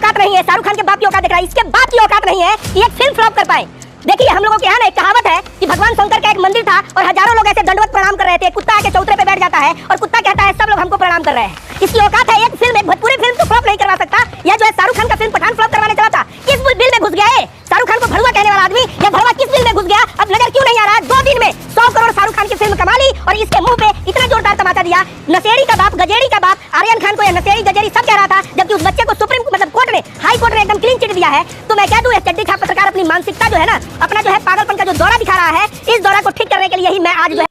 औकात नहीं है, शाहरुख खान के बाप की औकात दिख रहा है, इसके बाप की औकात नहीं है कि एक फिल्म फ्लॉप कर पाए। देखिए हम लोगों के यहाँ ना एक कहावत है कि भगवान शंकर का एक मंदिर था और हजारों लोग ऐसे दंडवत प्रणाम कर रहे थे। कुत्ता आके चौतरे पे बैठ जाता है और कुत्ता कहता है सब लोग हमको प्रणाम कर रहे हैं। इसकी औकात है, एक फिल्म, एक भोजपुरी फिल्म तो फ्लॉप नहीं करवा सकता। या जो है शाहरुख खान का फिल्म पठान फ्लॉप करवाने चला था, किस बिल में घुस गया है? शाहरुख खान को भड़ुआ कहने वाला आदमी या भड़ुआ किस बिल में घुस गया? अब नजर क्यों नहीं आ रहा? 2 दिन में 100 करोड़ शाहरुख खान की फिल्म कमा ली और इसके मुंह पे इतना जोरदार तमाचा दिया। नशेड़ी का बाप, गजेड़ी का बाप आर्यन खान को या नशेड़ी गजेड़ी सब कह रहा था, जबकि उस बच्चे को सुप्रीम मतलब कोर्ट ने, हाई कोर्ट ने एकदम क्लीन चिट दिया है। तो मैं कह दूं, ये चड्डी छाप पत्रकार अपनी मानसिकता जो है ना, अपना जो है पागलपन का जो दौरा दिखा रहा है, इस दौरा को ठीक करने के लिए ही मैं आज जो है।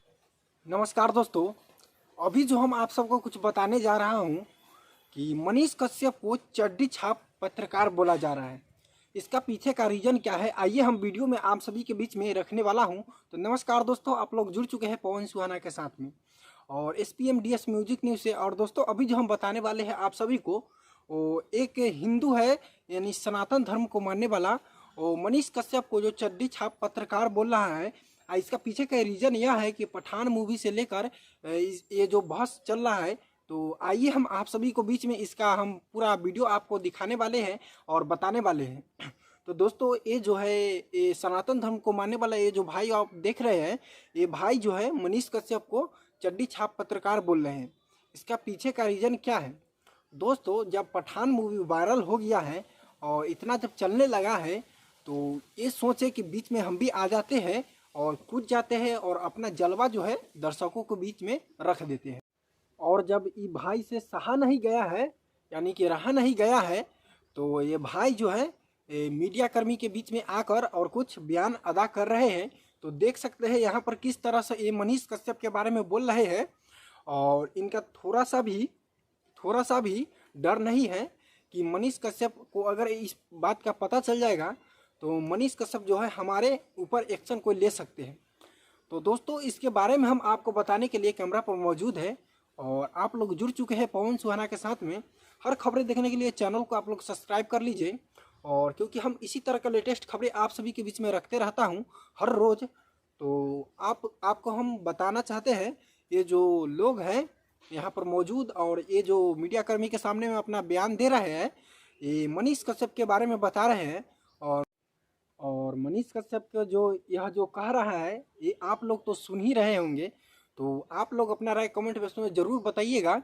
नमस्कार दोस्तों, अभी जो हम आप सबको कुछ बताने जा रहा हूं कि मनीष कश्यप को चड्डी छाप पत्रकार बोला जा रहा है। इसका पीछे का रीजन क्या है, आइए हम वीडियो में आप सभी के बीच में रखने वाला हूं। तो नमस्कार दोस्तों, आप लोग जुड़ चुके हैं पवन सुहाना के साथ में और SPMDS म्यूजिक न्यूज़ से। और दोस्तों अभी जो हम बताने वाले हैं आप सभी को, वो एक हिंदू है यानी सनातन धर्म को मानने वाला, वो मनीष कश्यप को जो चड्डी छाप पत्रकार बोल रहा है। इसका पीछे का रीज़न यह है कि पठान मूवी से लेकर ये जो बहस चल रहा है, तो आइए हम आप सभी को बीच में इसका हम पूरा वीडियो आपको दिखाने वाले हैं और बताने वाले हैं। तो दोस्तों ये जो है, ये सनातन धर्म को मानने वाला ये जो भाई आप देख रहे हैं, ये भाई जो है मनीष कश्यप को चड्डी छाप पत्रकार बोल रहे हैं। इसका पीछे का रीज़न क्या है दोस्तों? जब पठान मूवी वायरल हो गया है और इतना जब चलने लगा है, तो ये सोचे कि बीच में हम भी आ जाते हैं और कूद जाते हैं और अपना जलवा जो है दर्शकों के बीच में रख देते हैं। और जब ये भाई से सहा नहीं गया है, यानी कि रहा नहीं गया है, तो ये भाई जो है मीडिया कर्मी के बीच में आकर और कुछ बयान अदा कर रहे हैं। तो देख सकते हैं यहाँ पर किस तरह से ये मनीष कश्यप के बारे में बोल रहे हैं और इनका थोड़ा सा भी डर नहीं है कि मनीष कश्यप को अगर इस बात का पता चल जाएगा तो मनीष कश्यप जो है हमारे ऊपर एक्शन कोई ले सकते हैं। तो दोस्तों इसके बारे में हम आपको बताने के लिए कैमरा पर मौजूद है और आप लोग जुड़ चुके हैं पवन सुहाना के साथ में। हर खबरें देखने के लिए चैनल को आप लोग सब्सक्राइब कर लीजिए, और क्योंकि हम इसी तरह का लेटेस्ट खबरें आप सभी के बीच में रखते रहता हूं हर रोज़। तो आपको हम बताना चाहते हैं, ये जो लोग हैं यहाँ पर मौजूद और ये जो मीडिया कर्मी के सामने में अपना बयान दे रहे हैं, ये मनीष कश्यप के बारे में बता रहे हैं। और मनीष कश्यप का यह जो कह रहा है, ये आप लोग तो सुन ही रहे होंगे। तो आप लोग अपना राय कमेंट बॉक्स में ज़रूर बताइएगा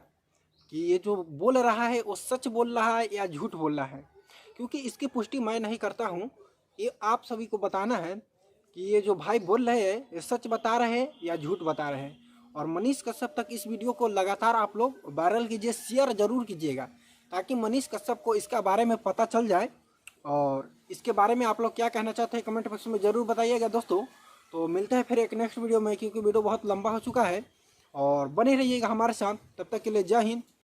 कि ये जो बोल रहा है वो सच बोल रहा है या झूठ बोल रहा है, क्योंकि इसकी पुष्टि मैं नहीं करता हूँ। ये आप सभी को बताना है कि ये जो भाई बोल रहे हैं ये सच बता रहे हैं या झूठ बता रहे हैं। और मनीष कश्यप तक इस वीडियो को लगातार आप लोग वायरल कीजिए, शेयर ज़रूर कीजिएगा, ताकि मनीष कश्यप को इसका बारे में पता चल जाए। और इसके बारे में आप लोग क्या कहना चाहते हैं कमेंट बॉक्स में ज़रूर बताइएगा दोस्तों। तो मिलते हैं फिर एक नेक्स्ट वीडियो में, क्योंकि वीडियो बहुत लंबा हो चुका है। और बने रहिएगा हमारे साथ, तब तक के लिए जय हिंद,